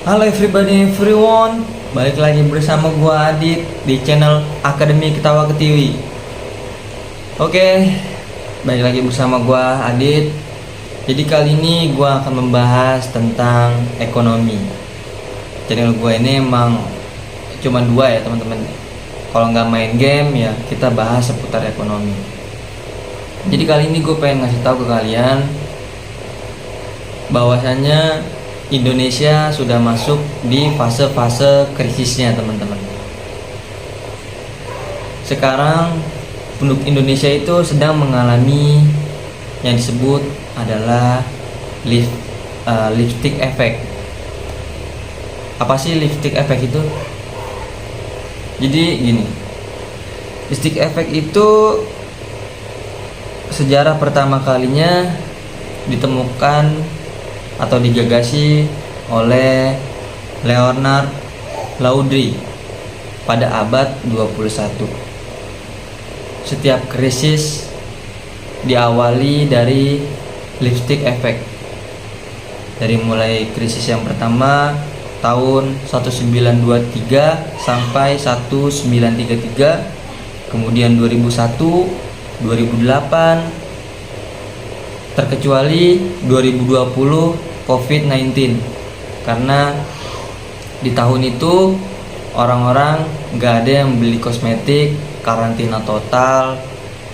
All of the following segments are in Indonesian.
Halo everyone, balik lagi bersama gua Adit di channel Akademi Ketawa Ketiwi. Oke, balik lagi bersama gua Adit. Jadi kali ini gua akan membahas tentang ekonomi. Channel gua ini emang cuma dua ya teman-teman. Kalau nggak main game ya kita bahas seputar ekonomi. Jadi kali ini gue pengen ngasih tahu ke kalian bahwasannya Indonesia sudah masuk di fase-fase krisisnya teman-teman. Sekarang penduduk Indonesia itu sedang mengalami yang disebut adalah lipstick effect. Apa sih lipstick effect itu? Jadi gini, lipstick effect itu sejarah pertama kalinya ditemukan atau digagasi oleh Leonard Laudry pada abad 21. Setiap krisis diawali dari lipstick effect. Dari mulai krisis yang pertama tahun 1923 sampai 1933, kemudian 2001, 2008, terkecuali 2020 COVID-19, karena di tahun itu orang-orang gak ada yang beli kosmetik, karantina total,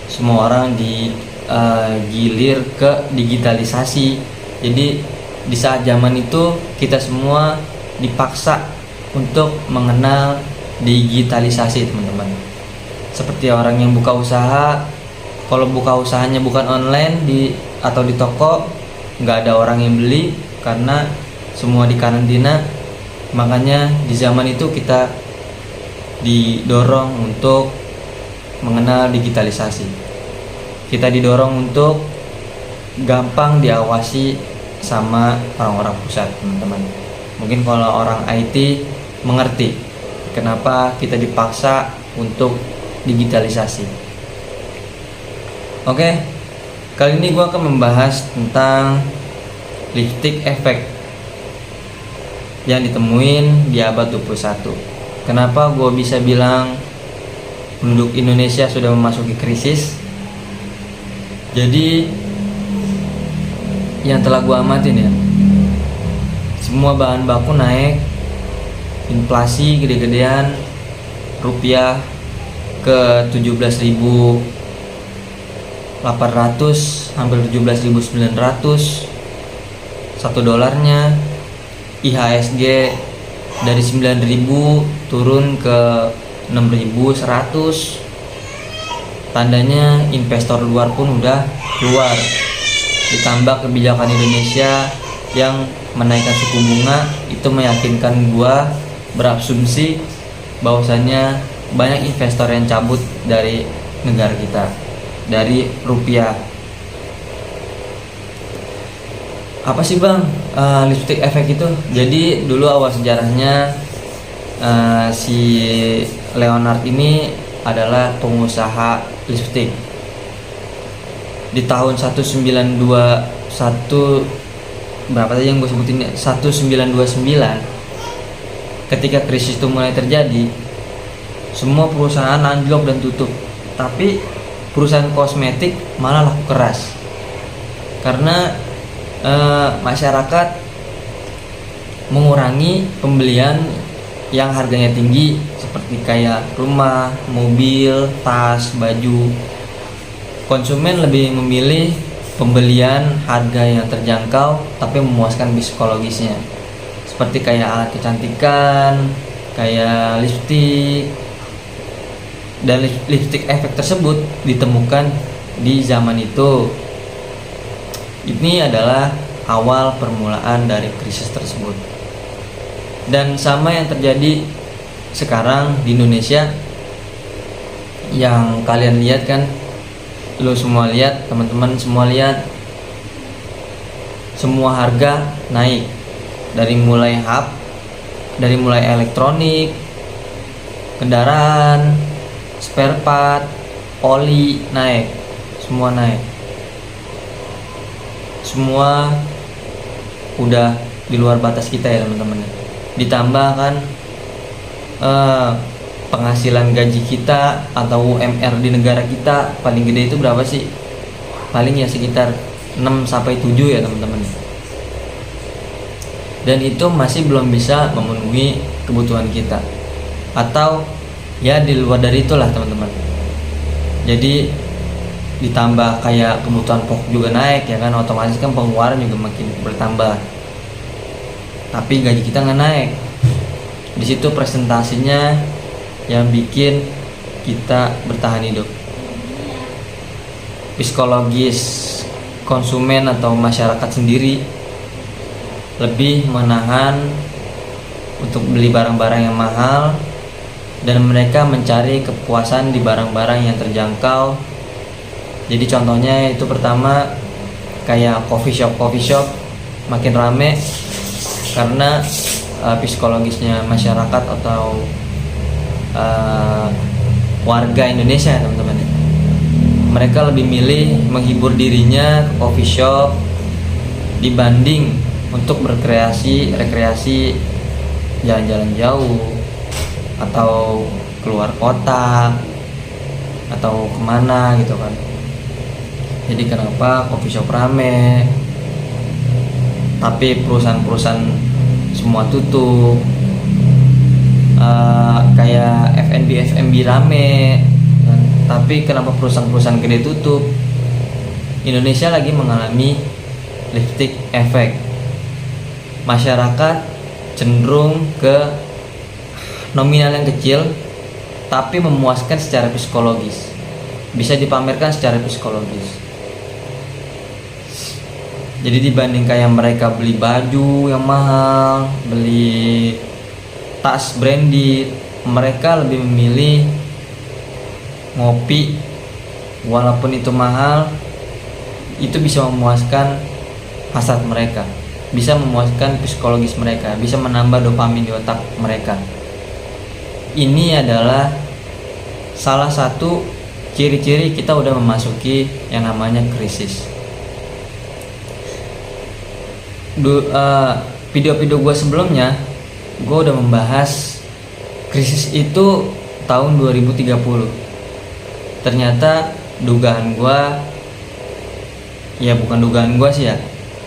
semua orang digilir ke digitalisasi. Jadi di saat zaman itu kita semua dipaksa untuk mengenal digitalisasi teman-teman. Seperti orang yang buka usaha, kalau buka usahanya bukan online atau di toko, nggak ada orang yang beli karena semua di karantina. Makanya di zaman itu kita didorong untuk mengenal digitalisasi. Kita didorong untuk gampang diawasi sama orang-orang pusat teman-teman. Mungkin kalau orang IT mengerti kenapa kita dipaksa untuk digitalisasi. Oke, kali ini gue akan membahas tentang lipstick effect yang ditemuin di abad 21. Kenapa gue bisa bilang penduduk Indonesia sudah memasuki krisis? Jadi yang telah gue amatin ya, semua bahan baku naik, inflasi gede-gedean, rupiah ke 17.800, hampir 17.900 satu dolarnya. IHSG dari 9.000 turun ke 6.100. Tandanya investor luar pun udah keluar. Ditambah kebijakan Indonesia yang menaikkan suku bunga, itu meyakinkan gua berasumsi bahwasannya banyak investor yang cabut dari negara kita, dari rupiah. Apa sih bang lipstick effect itu? Jadi dulu awal sejarahnya si Leonard ini adalah pengusaha lipstick. Di tahun 1921, berapa tadi yang gue sebutin, 1929, ketika krisis itu mulai terjadi, semua perusahaan anjlok dan tutup. Tapi perusahaan kosmetik malah laku keras karena masyarakat mengurangi pembelian yang harganya tinggi, seperti kayak rumah, mobil, tas, baju. Konsumen lebih memilih pembelian harga yang terjangkau tapi memuaskan psikologisnya, seperti kayak alat kecantikan, kayak lipstick. Dan lipstick effect tersebut ditemukan di zaman itu. Ini adalah awal permulaan dari krisis tersebut. Dan sama yang terjadi sekarang di Indonesia, yang kalian lihat kan, lu semua lihat, teman-teman semua lihat, semua harga naik. Dari mulai elektronik, kendaraan, spare part, oli naik, semua naik. Semua udah di luar batas kita ya teman-teman. ditambah kan eh, penghasilan gaji kita atau UMR di negara kita paling gede itu berapa sih? Paling ya sekitar 6 sampai 7 ya teman-teman. Dan itu masih belum bisa memenuhi kebutuhan kita, atau ya di luar dari itulah teman-teman. Jadi ditambah kayak kebutuhan pokok juga naik ya kan, otomatis kan pengeluaran juga makin bertambah, tapi gaji kita nggak naik. Di situ presentasinya yang bikin kita bertahan hidup. Psikologis konsumen atau masyarakat sendiri lebih menahan untuk beli barang-barang yang mahal, dan mereka mencari kepuasan di barang-barang yang terjangkau. Jadi contohnya itu pertama kayak coffee shop makin rame karena psikologisnya masyarakat atau warga Indonesia teman-teman. Mereka lebih milih menghibur dirinya ke coffee shop dibanding untuk rekreasi jalan-jalan jauh atau keluar kota atau kemana gitu kan. Jadi kenapa coffee shop rame tapi perusahaan-perusahaan semua tutup, kayak F&B rame kan? Tapi kenapa perusahaan-perusahaan gede tutup? Indonesia lagi mengalami lifting effect. Masyarakat cenderung ke nominal yang kecil tapi memuaskan secara psikologis, bisa dipamerkan secara psikologis. Jadi dibanding kayak mereka beli baju yang mahal, beli tas branded, mereka lebih memilih ngopi walaupun itu mahal. Itu bisa memuaskan hasrat mereka, bisa memuaskan psikologis mereka, bisa menambah dopamin di otak mereka. Ini adalah salah satu ciri-ciri kita udah memasuki yang namanya krisis. Video-video gue sebelumnya gue udah membahas krisis itu tahun 2030. Ternyata dugaan gue, ya bukan dugaan gue sih ya,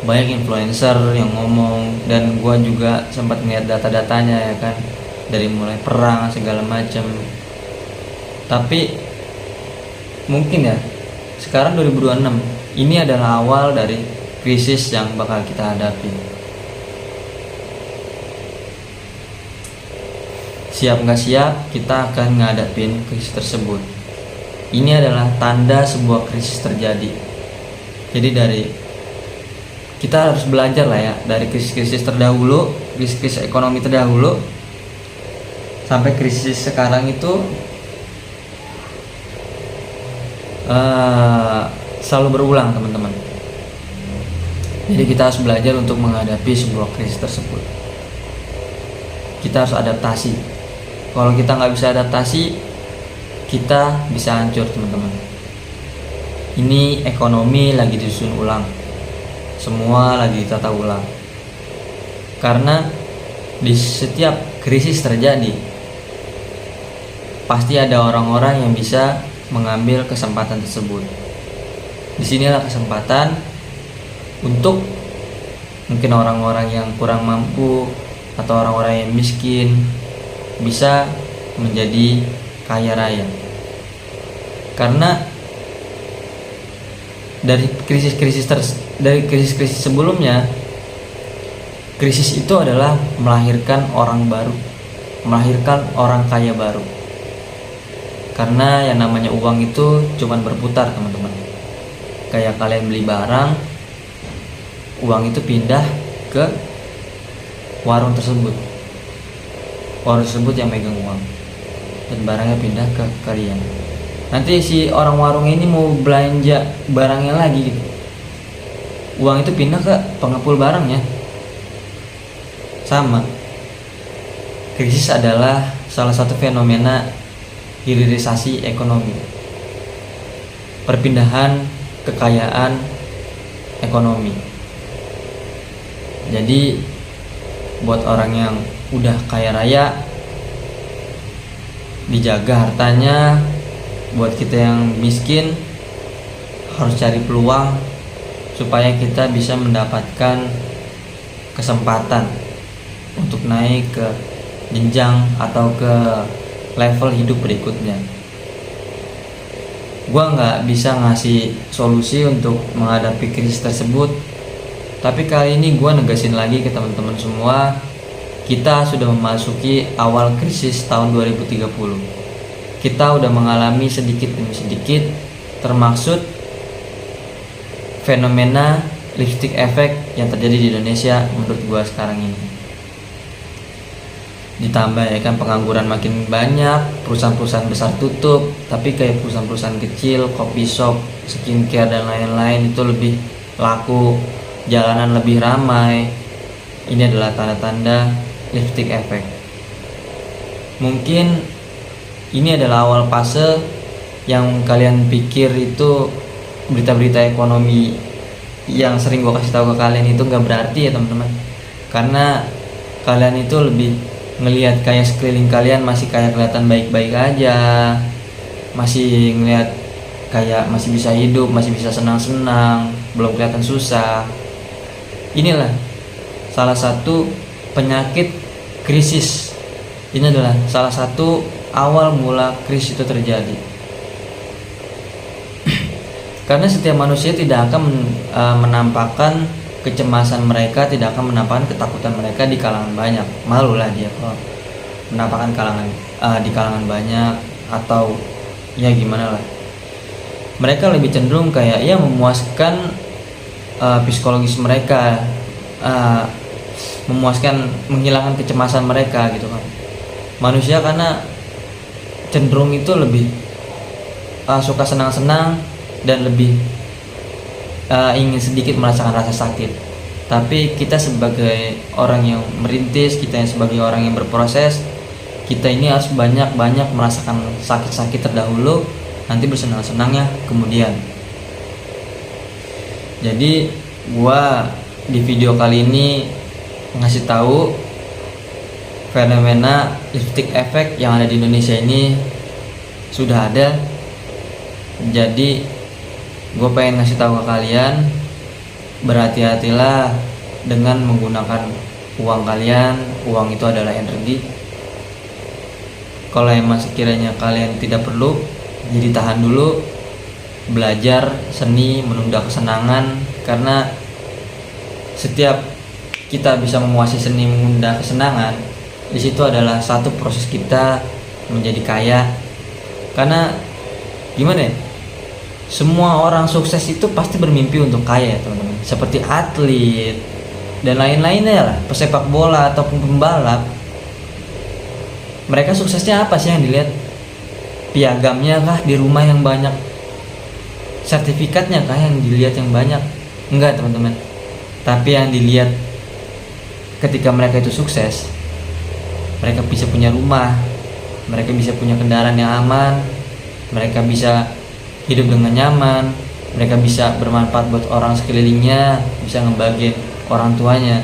banyak influencer yang ngomong, dan gue juga sempat ngeliat data-datanya ya kan, dari mulai perang segala macam. Tapi mungkin ya sekarang 2026 ini adalah awal dari krisis yang bakal kita hadapi. Siap nggak siap, kita akan ngadapin krisis tersebut. Ini adalah tanda sebuah krisis terjadi. Jadi dari kita harus belajar lah ya, dari krisis-krisis terdahulu, krisis ekonomi terdahulu sampai krisis sekarang itu selalu berulang teman-teman. Jadi kita harus belajar untuk menghadapi sebuah krisis tersebut. Kita harus adaptasi. Kalau kita nggak bisa adaptasi, kita bisa hancur teman-teman. Ini ekonomi lagi disusun ulang, semua lagi ditata ulang. Karena di setiap krisis terjadi, pasti ada orang-orang yang bisa mengambil kesempatan tersebut. Disinilah kesempatan untuk mungkin orang-orang yang kurang mampu atau orang-orang yang miskin bisa menjadi kaya raya. Karena dari krisis-krisis sebelumnya, krisis itu adalah melahirkan orang baru, melahirkan orang kaya baru. Karena yang namanya uang itu cuman berputar teman-teman. Kayak kalian beli barang, uang itu pindah ke warung tersebut. Warung tersebut yang megang uang, dan barangnya pindah ke kalian. Nanti si orang warung ini mau belanja barangnya lagi gitu, uang itu pindah ke pengepul barangnya. Sama, krisis adalah salah satu fenomena hilirisasi ekonomi, perpindahan kekayaan ekonomi. Jadi buat orang yang udah kaya raya dijaga hartanya, buat kita yang miskin harus cari peluang supaya kita bisa mendapatkan kesempatan untuk naik ke jenjang atau ke level hidup berikutnya. Gua nggak bisa ngasih solusi untuk menghadapi krisis tersebut, tapi kali ini gua negasin lagi ke teman-teman semua, kita sudah memasuki awal krisis tahun 2030. Kita udah mengalami sedikit demi sedikit, termaksud fenomena lipstick effect yang terjadi di Indonesia menurut gua sekarang ini. Ditambah ya kan pengangguran makin banyak, perusahaan-perusahaan besar tutup, tapi kayak perusahaan-perusahaan kecil, coffee shop, skincare dan lain-lain itu lebih laku, jalanan lebih ramai. Ini adalah tanda-tanda lipstick effect. Mungkin ini adalah awal fase yang kalian pikir itu berita-berita ekonomi yang sering gue kasih tahu ke kalian itu nggak berarti ya teman-teman, karena kalian itu lebih ngelihat kayak sekeliling kalian masih kayak kelihatan baik-baik aja, masih ngelihat kayak masih bisa hidup, masih bisa senang-senang, belum kelihatan susah. Inilah salah satu penyakit krisis. Ini adalah salah satu awal mula krisis itu terjadi. Karena setiap manusia tidak akan menampakkan kecemasan mereka, tidak akan menampakkan ketakutan mereka di kalangan banyak. Malulah dia kalau menampakkan di kalangan banyak, atau ya gimana lah. Mereka lebih cenderung kayak ya memuaskan psikologis mereka, memuaskan, menghilangkan kecemasan mereka gitu kan. Manusia karena cenderung itu lebih suka senang-senang dan lebih ingin sedikit merasakan rasa sakit. Tapi kita sebagai orang yang merintis, kita yang sebagai orang yang berproses, kita ini harus banyak-banyak merasakan sakit-sakit terdahulu, nanti bersenang-senangnya kemudian. Jadi gua di video kali ini ngasih tahu fenomena lipstick effect yang ada di Indonesia ini sudah ada. Jadi gue pengen ngasih tahu ke kalian, berhati-hatilah dengan menggunakan uang kalian. Uang itu adalah energi. Kalau emang sekiranya kalian tidak perlu, jadi tahan dulu, belajar seni, menunda kesenangan. Karena setiap kita bisa menguasai seni menunda kesenangan, di situ adalah satu proses kita menjadi kaya. Karena gimana ya, semua orang sukses itu pasti bermimpi untuk kaya ya teman-teman, seperti atlet dan lain-lainnya lah, pesepak bola ataupun pembalap. Mereka suksesnya apa sih yang dilihat? Piagamnya kah di rumah yang banyak? Sertifikatnya kah yang dilihat yang banyak? Enggak teman-teman. Tapi yang dilihat ketika mereka itu sukses, mereka bisa punya rumah, mereka bisa punya kendaraan yang aman, mereka bisa hidup dengan nyaman, mereka bisa bermanfaat buat orang sekelilingnya, bisa ngebagiin orang tuanya.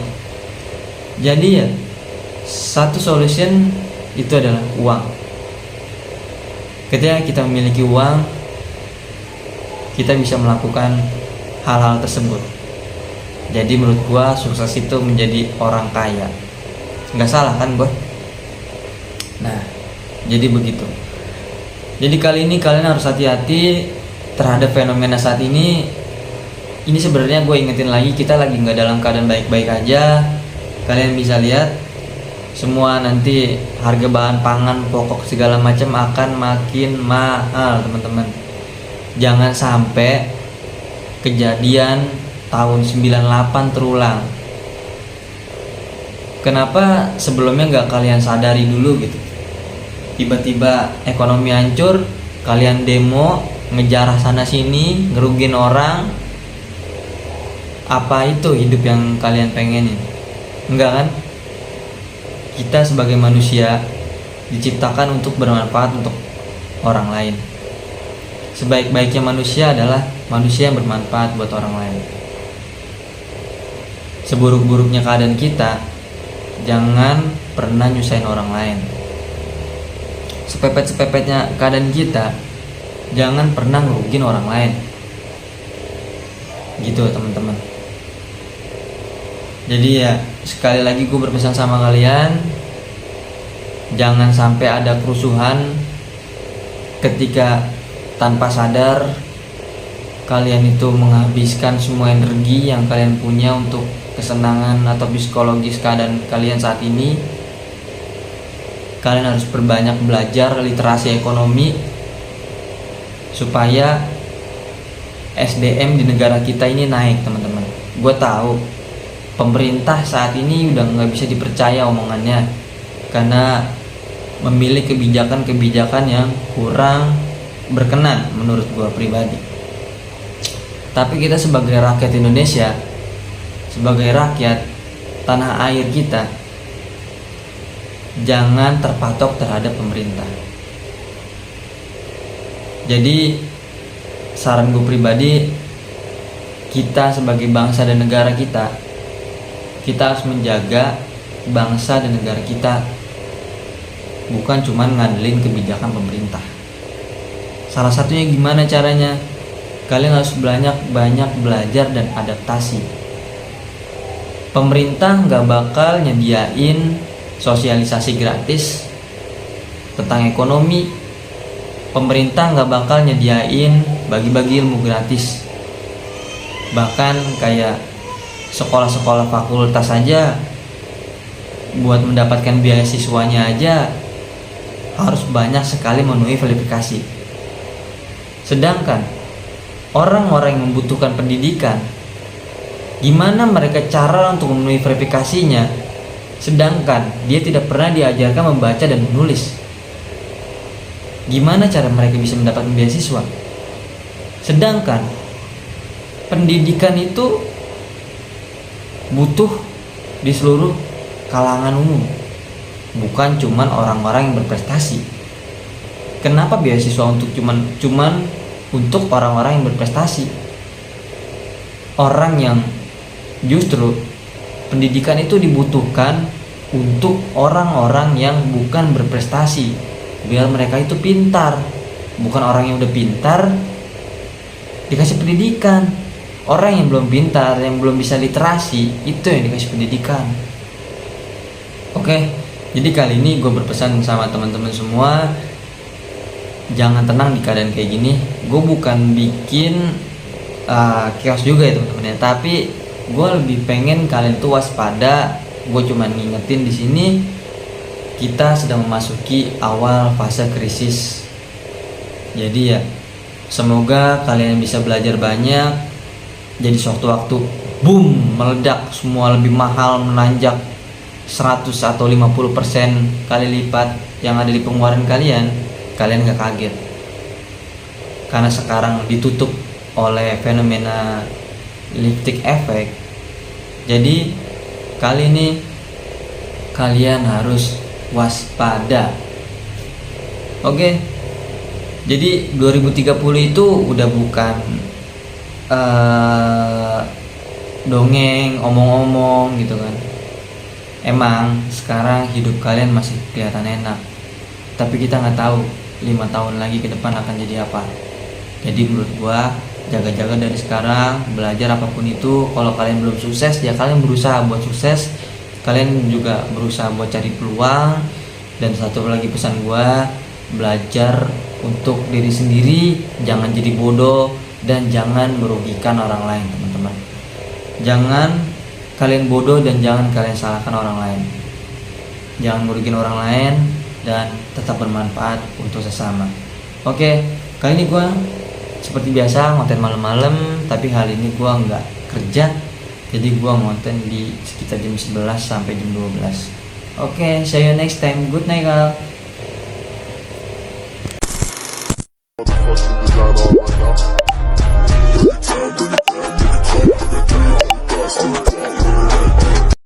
Jadi ya, satu solution itu adalah uang. Ketika kita memiliki uang, kita bisa melakukan hal-hal tersebut. Jadi menurut gua sukses itu menjadi orang kaya. Nggak salah kan gua? Nah, jadi begitu. Jadi kali ini kalian harus hati-hati terhadap fenomena saat ini. Ini sebenarnya gue ingetin lagi, kita lagi nggak dalam keadaan baik-baik aja. Kalian bisa lihat semua nanti harga bahan pangan pokok segala macam akan makin mahal teman-teman. Jangan sampai kejadian tahun 98 terulang. Kenapa sebelumnya nggak kalian sadari dulu gitu? Tiba-tiba ekonomi hancur, kalian demo, ngejarah sana sini, ngerugin orang. Apa itu hidup yang kalian pengenin? Enggak kan? Kita sebagai manusia diciptakan untuk bermanfaat untuk orang lain. Sebaik-baiknya manusia adalah manusia yang bermanfaat buat orang lain. Seburuk-buruknya keadaan kita, jangan pernah nyusahin orang lain. Sepepet-sepepetnya keadaan kita, jangan pernah ngerugin orang lain. Gitu teman-teman. Jadi ya sekali lagi gue berpesan sama kalian, jangan sampai ada kerusuhan ketika tanpa sadar kalian itu menghabiskan semua energi yang kalian punya untuk kesenangan atau psikologis keadaan kalian saat ini. Kalian harus perbanyak belajar literasi ekonomi supaya SDM di negara kita ini naik teman-teman. Gue tahu pemerintah saat ini udah nggak bisa dipercaya omongannya karena memilih kebijakan-kebijakan yang kurang berkenan menurut gue pribadi. Tapi kita sebagai rakyat Indonesia, sebagai rakyat tanah air kita, jangan terpatok terhadap pemerintah. Jadi saran gue pribadi, kita sebagai bangsa dan negara kita harus menjaga bangsa dan negara kita, bukan cuman ngandelin kebijakan pemerintah. Salah satunya gimana caranya? Kalian harus banyak belajar dan adaptasi. Pemerintah nggak bakal nyediain sosialisasi gratis tentang ekonomi. Pemerintah nggak bakal nyediain bagi-bagi ilmu gratis. Bahkan kayak sekolah-sekolah fakultas aja, buat mendapatkan beasiswanya aja harus banyak sekali memenuhi verifikasi. Sedangkan orang-orang yang membutuhkan pendidikan, gimana mereka cara untuk memenuhi verifikasinya, sedangkan dia tidak pernah diajarkan membaca dan menulis? Gimana cara mereka bisa mendapatkan beasiswa? Sedangkan pendidikan itu butuh di seluruh kalangan umum, bukan cuman orang-orang yang berprestasi. Kenapa beasiswa untuk cuman untuk orang-orang yang berprestasi? Orang yang justru pendidikan itu dibutuhkan untuk orang-orang yang bukan berprestasi, biar mereka itu pintar. Bukan orang yang udah pintar dikasih pendidikan. Orang yang belum pintar, yang belum bisa literasi, itu yang dikasih pendidikan. Oke, jadi kali ini gue berpesan sama teman-teman semua, jangan tenang di keadaan kayak gini. Gue bukan bikin chaos juga ya teman-teman ya, tapi gue lebih pengen kalian tuh waspada. Gue cuma ngingetin di sini kita sedang memasuki awal fase krisis. Jadi ya semoga kalian bisa belajar banyak. Jadi suatu waktu boom, meledak, semua lebih mahal, menanjak 100 atau 50% kali lipat yang ada di pengeluaran kalian gak kaget. Karena sekarang ditutup oleh fenomena lifting effect. Jadi kali ini kalian harus waspada. Oke. Jadi 2030 itu udah bukan dongeng, omong-omong gitu kan. Emang sekarang hidup kalian masih kelihatan enak, tapi kita nggak tahu 5 tahun lagi ke depan akan jadi apa. Jadi menurut gua jaga-jaga dari sekarang, belajar apapun itu. Kalau kalian belum sukses ya kalian berusaha buat sukses, kalian juga berusaha buat cari peluang. Dan satu lagi pesan gua, belajar untuk diri sendiri, jangan jadi bodoh dan jangan merugikan orang lain teman-teman. Jangan kalian bodoh dan jangan kalian salahkan orang lain. Jangan merugikan orang lain dan tetap bermanfaat untuk sesama. Oke, kali ini gue seperti biasa ngonten malam-malam, tapi hari ini gue nggak kerja, jadi gue ngonten di sekitar jam 11 sampai jam 12. Oke, see you next time. Good night, all.